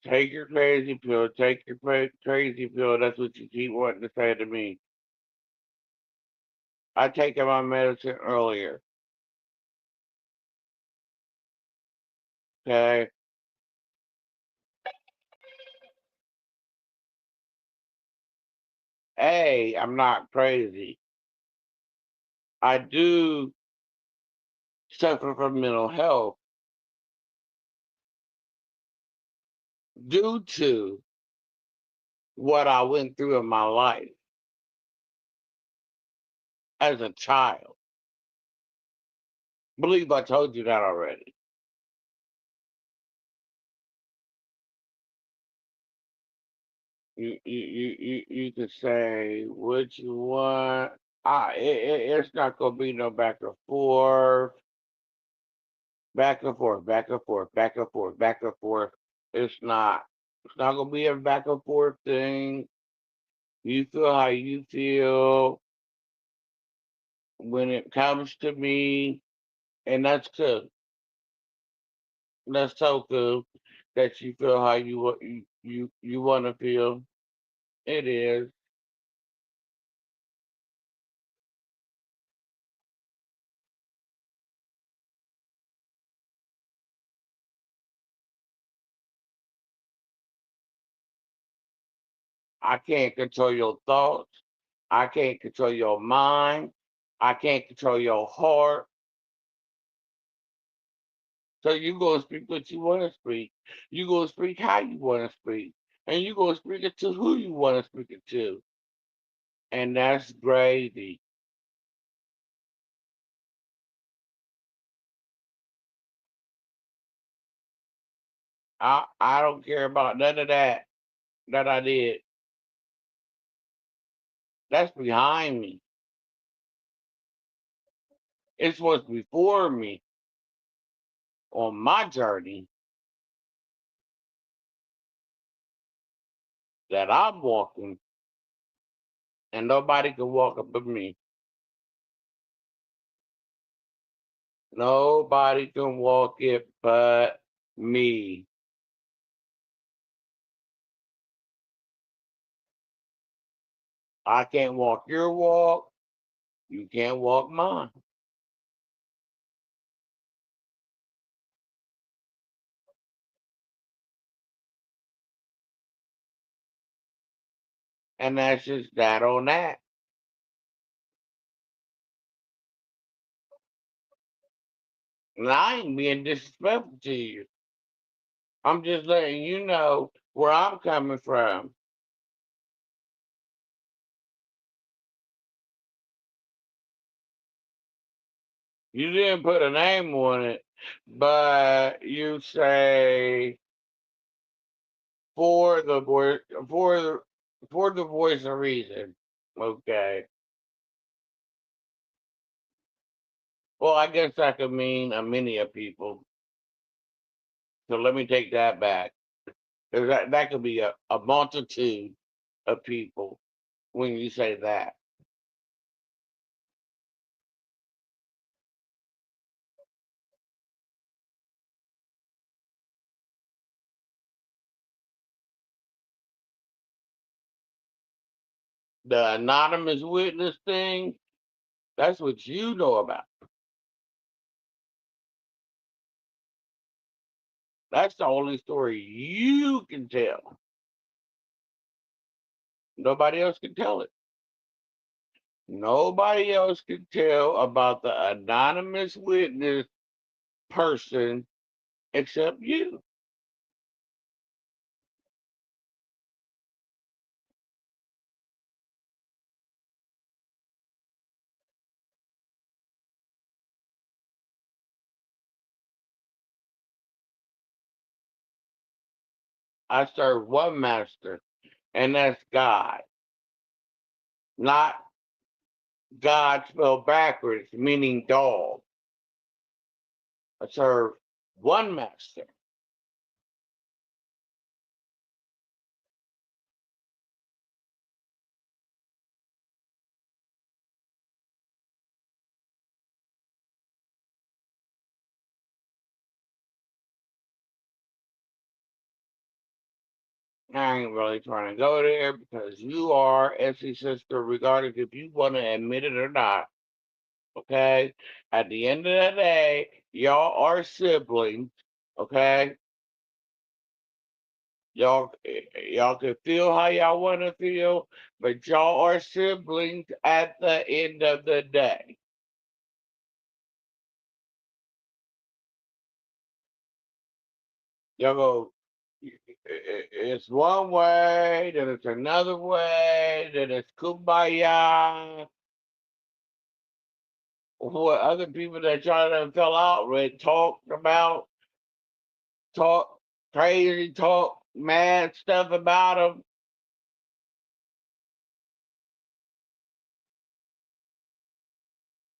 Take your crazy pill. Take your crazy pill. That's what you keep wanting to say to me. I taken my medicine earlier. Okay. A, I'm not crazy. I do suffer from mental health due to what I went through in my life as a child. Believe I told you that already. You could say what you want. It's not gonna be no back and forth, back and forth, back and forth, back and forth. It's not. It's not gonna be a back and forth thing. You feel how you feel when it comes to me, and that's good. That's so good that you feel how you want to feel. It is. I can't control your thoughts. I can't control your mind. I can't control your heart. So you gonna speak what you want to speak. You gonna speak how you want to speak, and you gonna speak it to who you want to speak it to, and that's gravy. I don't care about none of that I did. That's behind me. It's what's before me on my journey that I'm walking, and nobody can walk up with me. Nobody can walk it but me. I can't walk your walk. You can't walk mine. And that's just that on that. And I ain't being disrespectful to you. I'm just letting you know where I'm coming from. You didn't put a name on it, but you say for the voice for the voice of reason. Okay. Well, I guess that could mean a many of people. So let me take that back. 'Cause that could be a multitude of people when you say that. The anonymous witness thing, that's what you know about. That's the only story you can tell. Nobody else can tell it. Nobody else can tell about the anonymous witness person except you. I serve one master, and that's God. Not God spelled backwards, meaning dog. I serve one master. I ain't really trying to go there because you are Essie's sister, regardless if you want to admit it or not. Okay? At the end of the day, y'all are siblings. Okay? Y'all can feel how y'all want to feel, but y'all are siblings at the end of the day. Y'all go, it's one way, then it's another way, then it's kumbaya. What other people that y'all done fell out with talked about, talk crazy, talk mad stuff about them.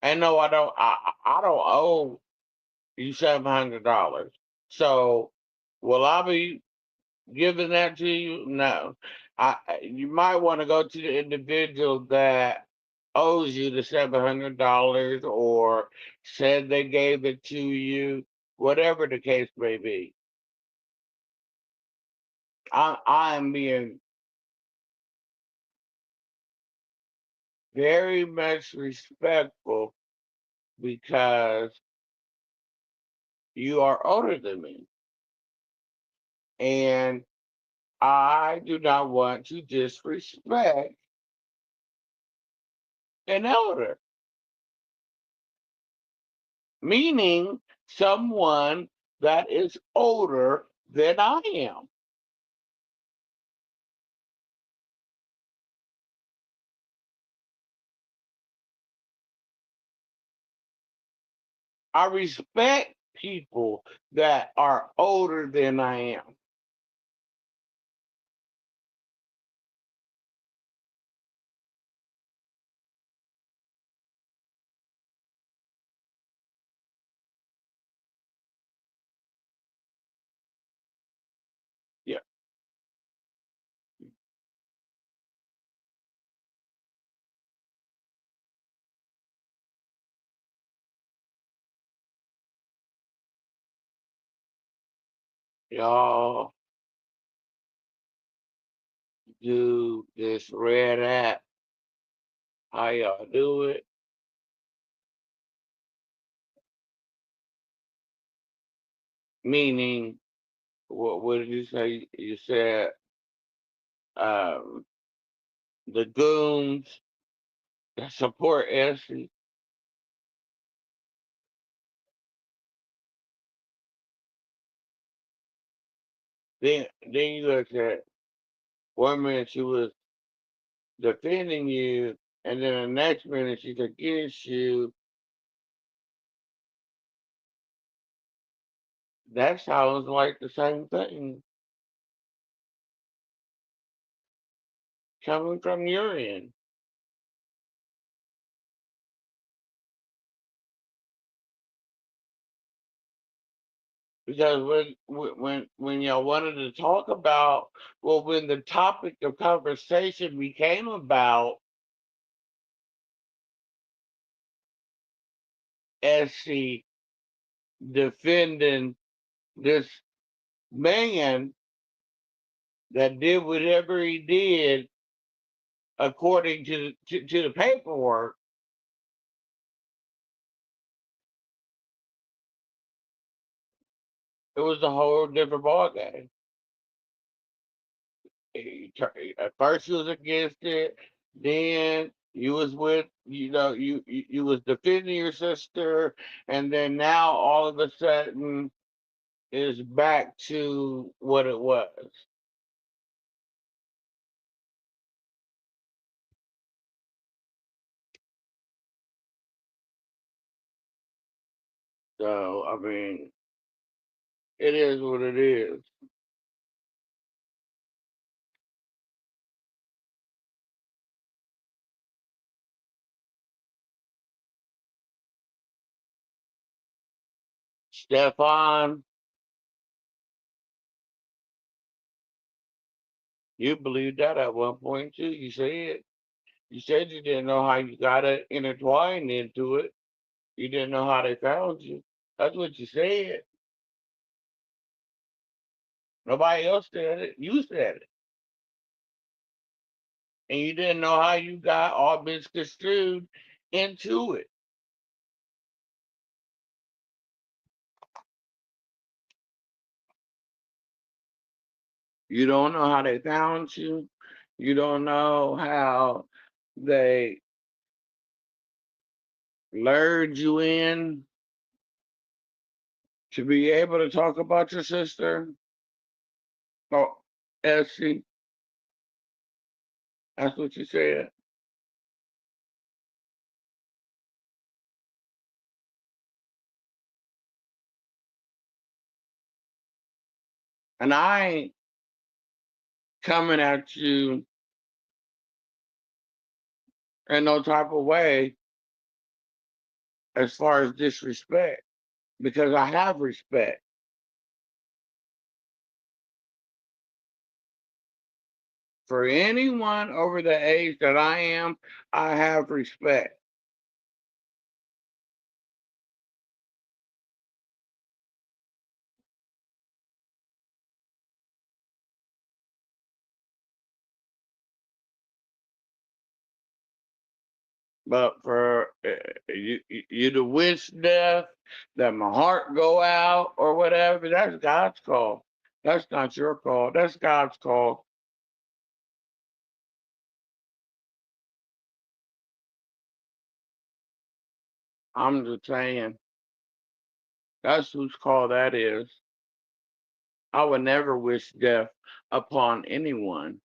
And no, I don't. I don't owe you $700. So will I be giving that to you? No. You might want to go to the individual that owes you the $700 or said they gave it to you, whatever the case may be. I am being very much respectful because you are older than me. And I do not want to disrespect an elder, meaning someone that is older than I am. I respect people that are older than I am. Yeah, y'all do this red app. How y'all do it? Meaning, what did you say? You said um, the goons that support Essie. Then you look at 1 minute she was defending you, and then the next minute she's against you. That sounds like the same thing coming from your end. Because when y'all wanted to talk about, well, when the topic of conversation became about Essie defending this man that did whatever he did according to the paperwork, it was a whole different ballgame. At first you was against it, then you was with, you was defending your sister, and then now all of a sudden is back to what it was. So I mean, it is what it is. Stefan, you believed that at one point too. You said you didn't know how you got it intertwined into it. You didn't know how they found you. That's what you said. Nobody else said it. You said it. and you didn't know how you got all misconstrued into it. You don't know how they found you. You don't know how they lured you in to be able to talk about your sister. Oh, Essie, that's what you said. And I ain't coming at you in no type of way as far as disrespect, because I have respect for anyone over the age that I am. I have respect. But for you to wish death, that my heart go out or whatever, that's God's call. That's not your call. That's God's call. I'm just saying, that's whose call that is. I would never wish death upon anyone.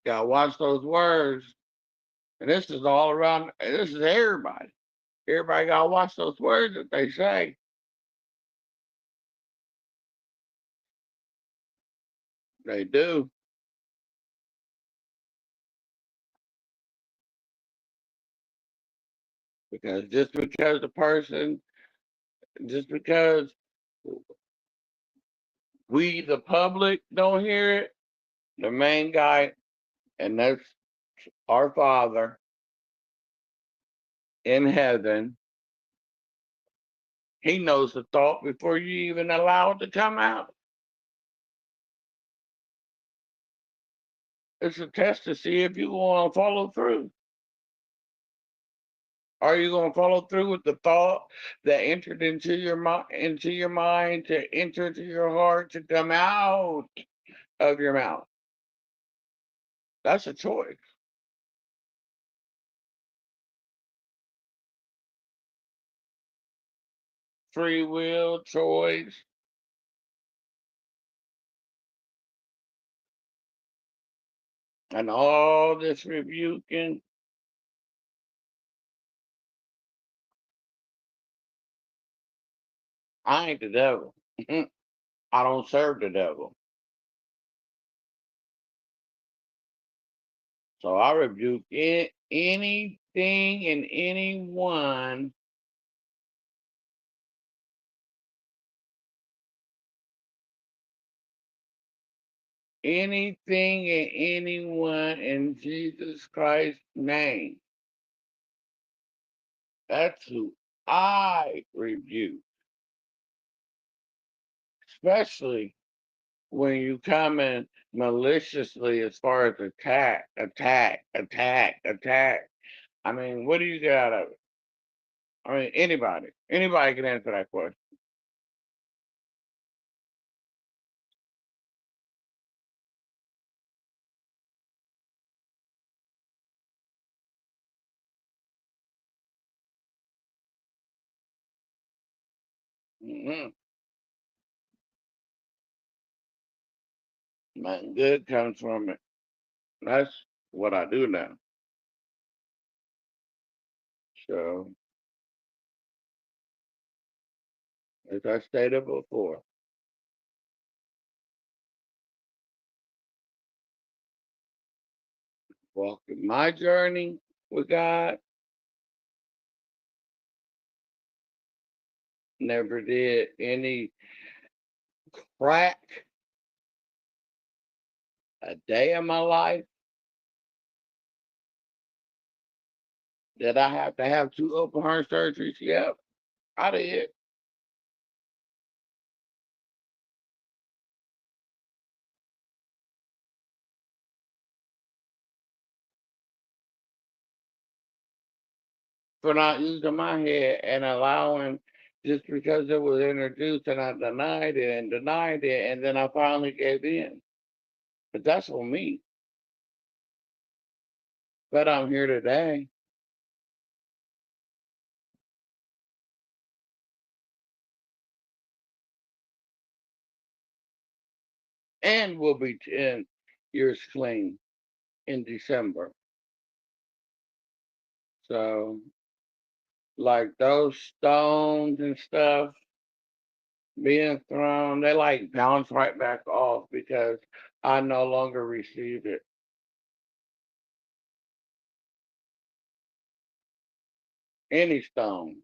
Gotta watch those words. And this is all around, this is everybody. Everybody gotta watch those words that they say. They do. Because just because we, the public, don't hear it, the main guy, and that's our Father in heaven, he knows the thought before you even allow it to come out. It's a test to see if you want to follow through. Are you going to follow through with the thought that entered into your mind, to enter into your heart, to come out of your mouth? That's a choice. Free will, choice, and all this rebuking. I ain't the devil. I don't serve the devil. So I rebuke anything and anyone, anything and anyone in Jesus Christ's name. That's who I rebuke, especially when you come in maliciously as far as attack. I mean, what do you get out of it? I mean, anybody can answer that question. Mm-hmm. Nothing good comes from it. That's what I do now. So, as I stated before, walking my journey with God, never did any crack a day of my life. Did I have to have 2 open heart surgeries? Yep, I did. For not using my head and allowing, just because it was introduced and I denied it and denied it, and then I finally gave in. But that's on me. But I'm here today. And we'll be 10 years clean in December. So, like those stones and stuff being thrown, they like bounce right back off because I no longer receive it. Any stone,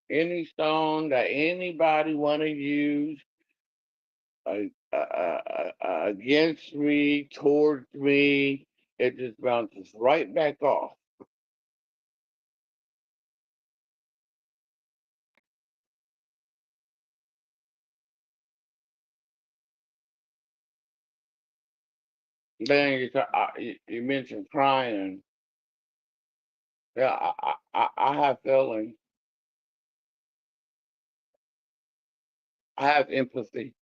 any stone that anybody want to use against me, towards me, it just bounces right back off. Then you mentioned crying. Yeah, I have feelings. I have empathy.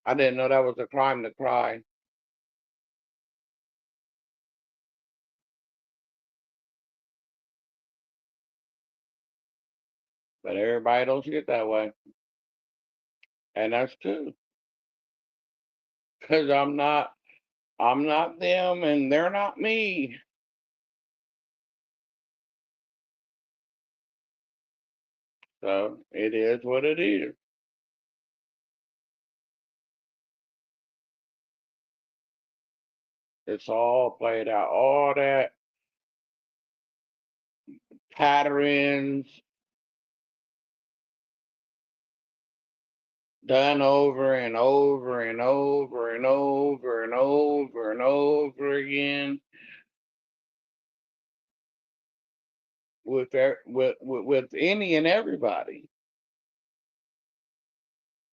I didn't know that was a crime to cry, but everybody don't see it that way, and that's true. Because I'm not them, and they're not me. So it is what it is. It's all played out. All that patterns done over and over and over and over and over and over again with any and everybody.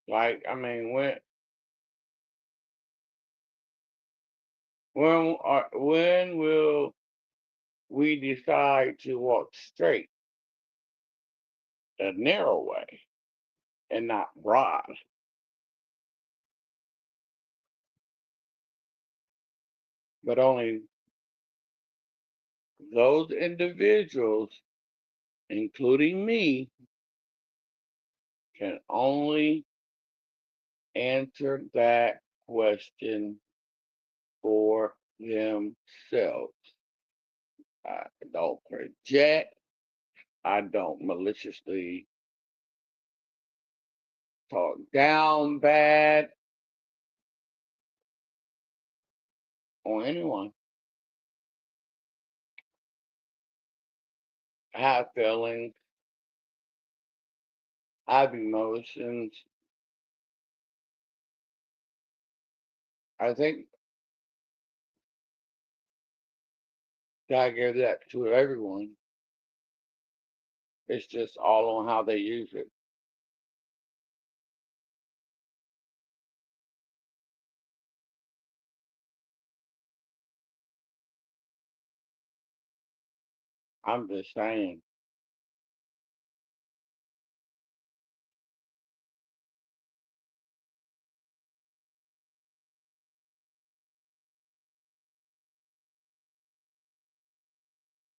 Like, I mean, when will we decide to walk straight, the narrow way, and not broad? But only those individuals, including me, can only answer that question for themselves. I don't project. I don't maliciously talk down bad on anyone. I have feelings. I have emotions. I think God gave that to everyone. It's just all on how they use it. I'm just saying.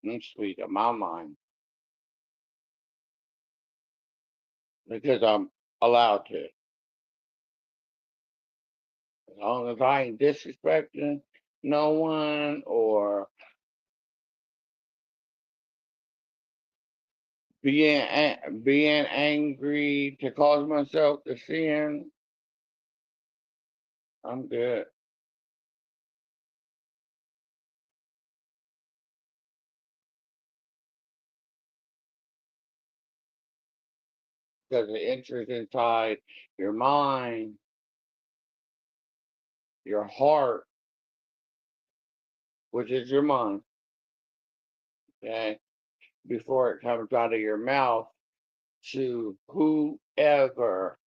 I'm sweet in my mind because I'm allowed to. As long as I ain't disrespecting no one or being angry to cause myself to sin, I'm good. Because it enters inside your mind, your heart, which is your mind, okay, before it comes out of your mouth to whoever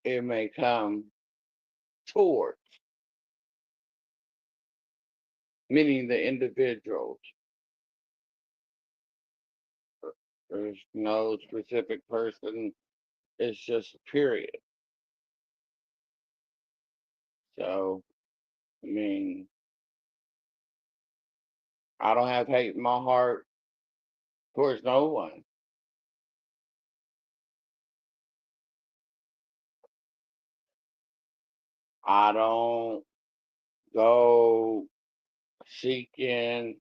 it may come towards, meaning the individuals. There's no specific person, it's just a period. So, I mean, I don't have hate in my heart towards no one. I don't go seeking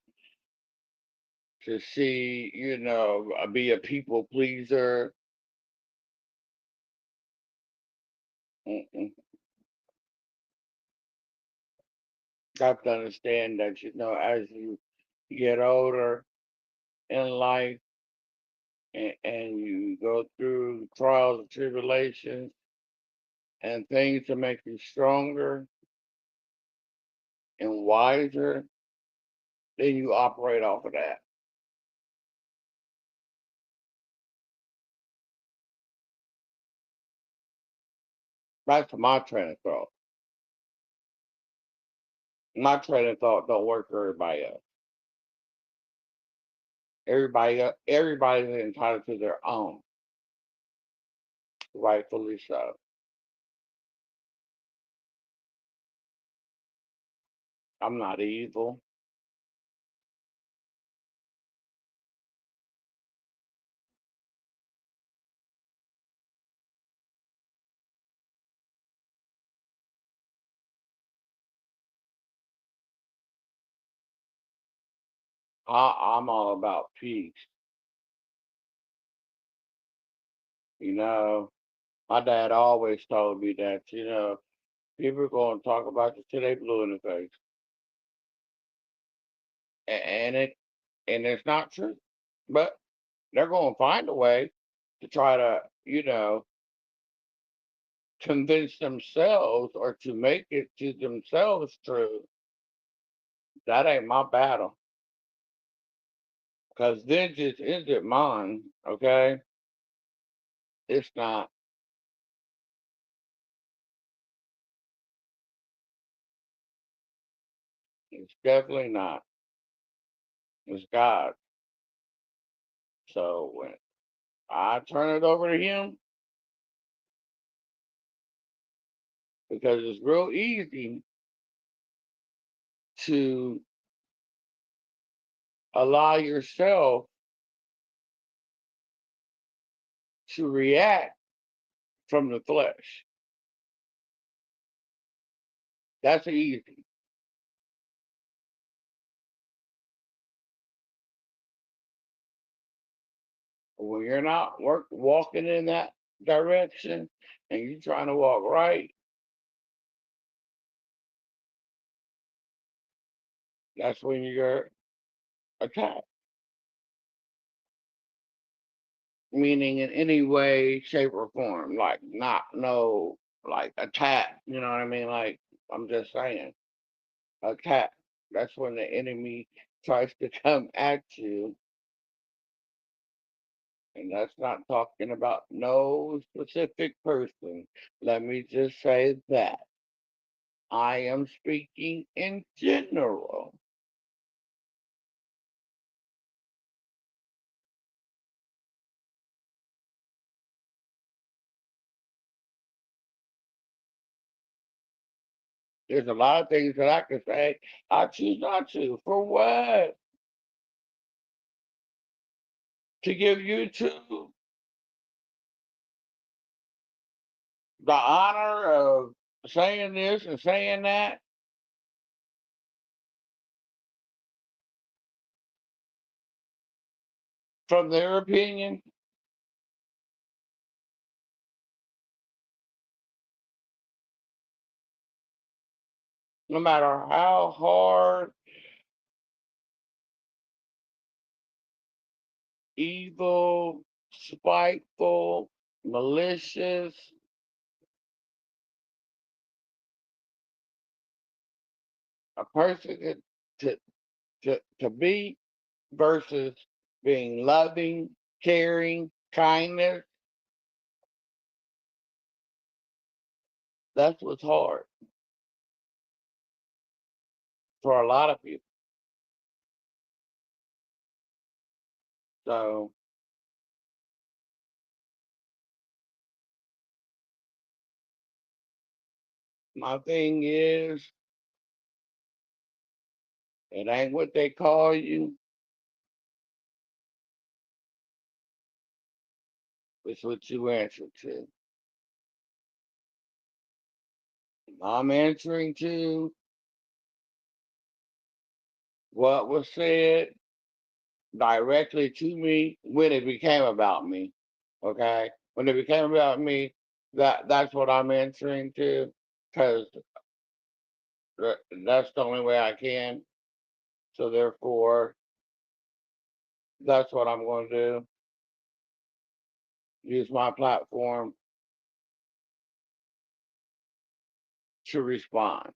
to see, be a people pleaser. Mm-mm. Got to understand that, as you get older in life and you go through trials and tribulations and things to make you stronger and wiser, then you operate off of that. That's my train of thought. My train of thought don't work for everybody else. Everybody's entitled to their own, rightfully so. I'm not evil. I'm all about peace. You know, my dad always told me that, people are going to talk about you till they blue in the face. And it's not true. But they're going to find a way to try to, convince themselves or to make it to themselves true. That ain't my battle. Because vengeance isn't mine, okay? It's not. It's definitely not. It's God. So when I turn it over to Him, because it's real easy to allow yourself to react from the flesh. That's easy. When you're not walking in that direction and you're trying to walk right, that's when you're attacked. Meaning in any way, shape, or form. Like not no like attack. You know what I mean? Like I'm just saying attack. That's when the enemy tries to come at you. And that's not talking about no specific person. Let me just say that. I am speaking in general. There's a lot of things that I can say. I choose not to. For what? To give you to the honor of saying this and saying that. From their opinion, no matter how hard, evil, spiteful, malicious, a person to be versus being loving, caring, kindness. That's what's hard for a lot of people. So my thing is, it ain't what they call you, it's what you answer to. I'm answering to what was said directly to me when it became about me. Okay, when it became about me, that's what I'm answering to, because that's the only way I can. So therefore, that's what I'm going to do. Use my platform to respond.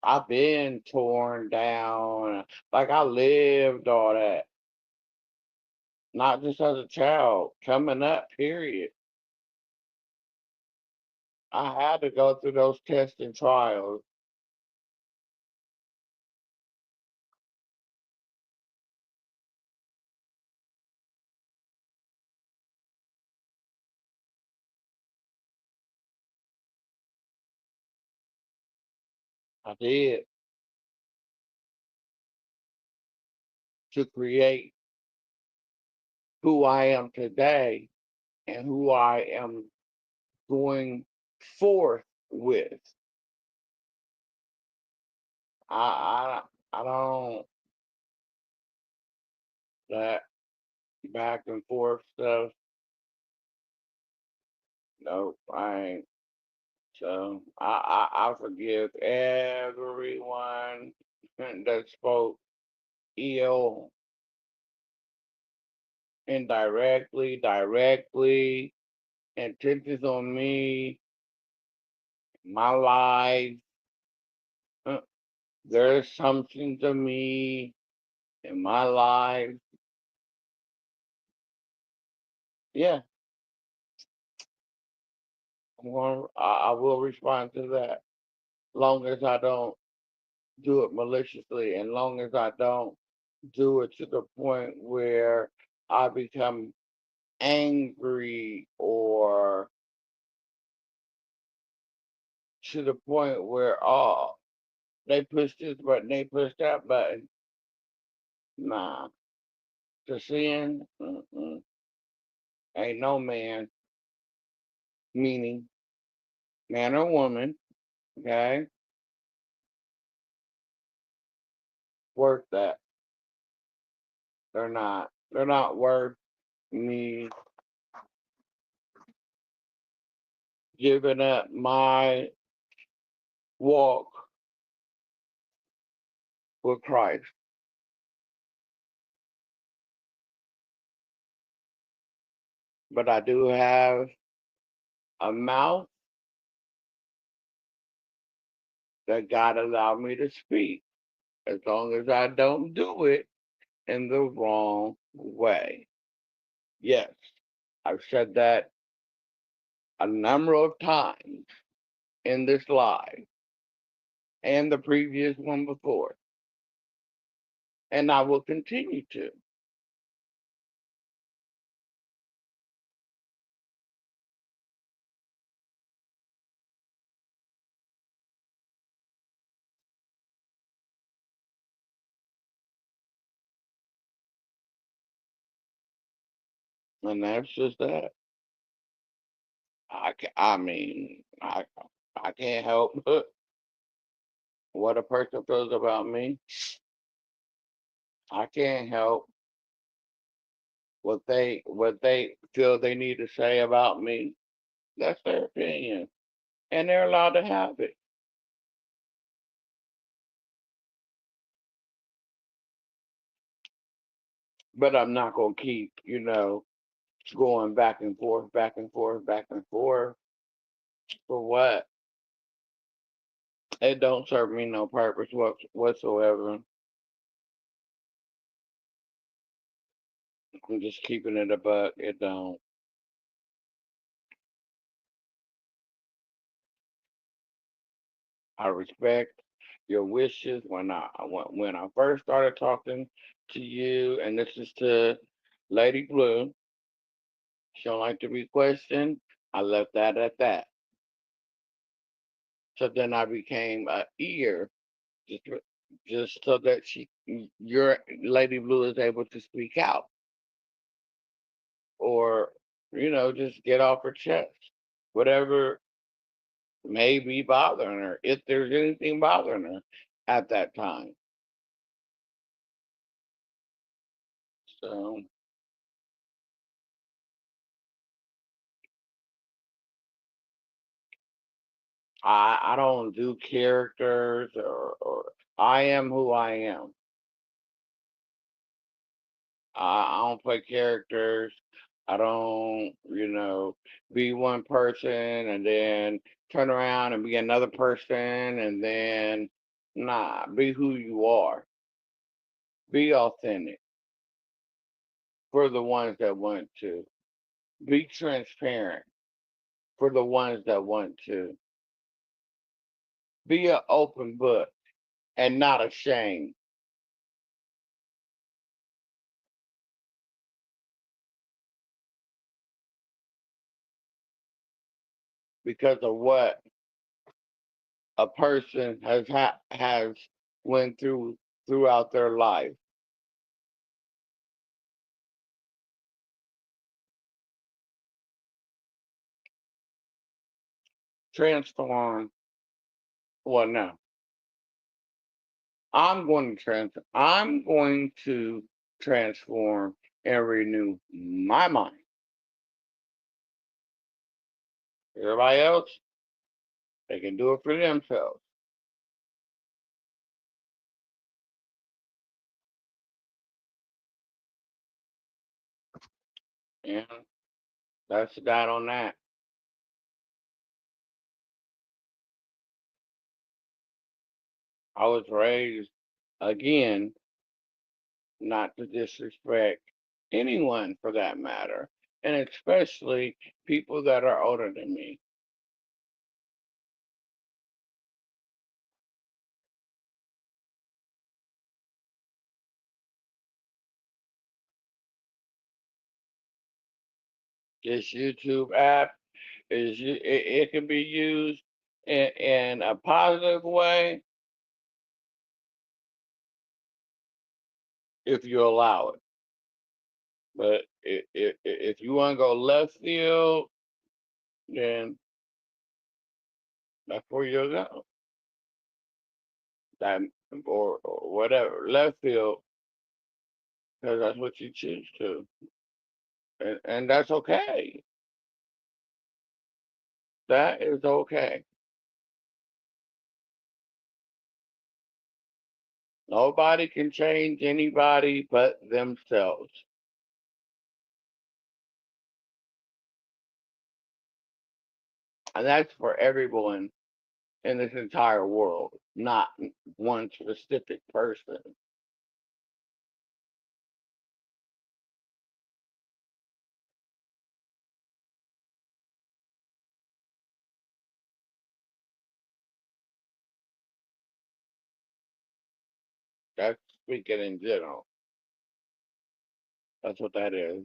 I've been torn down. Like I lived all that, not just as a child, coming up, period. I had to go through those tests and trials. I did, to create who I am today and who I am going forth with. I don't, that back and forth stuff. No, I ain't. So I forgive everyone that spoke ill, indirectly, directly, intentions on me, my life, uh, their assumptions of me in my life. Yeah, I will respond to that. Long as I don't do it maliciously, and long as I don't do it to the point where I become angry, or to the point where, oh, they push this button, they push that button. Nah, to sin, ain't no man, meaning man or woman, okay, worth that. They're not. They're not worth me giving up my walk with Christ. But I do have a mouth that God allowed me to speak, as long as I don't do it in the wrong way. Yes, I've said that a number of times in this live and the previous one before, and I will continue to. And that's just that. I mean, I can't help what a person feels about me. I can't help what they feel they need to say about me. That's their opinion, and they're allowed to have it. but I'm not gonna keep, going back and forth, back and forth, back and forth. For what? It don't serve me no purpose whatsoever. I'm just keeping it a buck. It don't. I respect your wishes. When I first started talking to you, and this is to Lady Blue, she don't like to be questioned. I left that at that. So then I became a ear, just just so that your Lady Blue is able to speak out, or just get off her chest, whatever may be bothering her, if there's anything bothering her at that time. So I don't do characters, or I am who I am. I don't play characters. I don't, be one person and then turn around and be another person, and then nah, be who you are. Be authentic for the ones that want to. Be transparent for the ones that want to. Be an open book and not ashamed because of what a person has went throughout their life. Transform. Well, no, I'm going to transform and renew my mind. Everybody else, they can do it for themselves. And that's that on that. I was raised again not to disrespect anyone for that matter, and especially people that are older than me. This YouTube app it can be used in a positive way if you allow it. But if you want to go left field, then that's where you'll go. That or whatever left field, because that's what you choose to, and that's okay. That is okay. Nobody can change anybody but themselves, and that's for everyone in this entire world, not one specific person. That's speaking in general. That's what that is.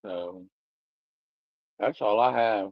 So that's all I have.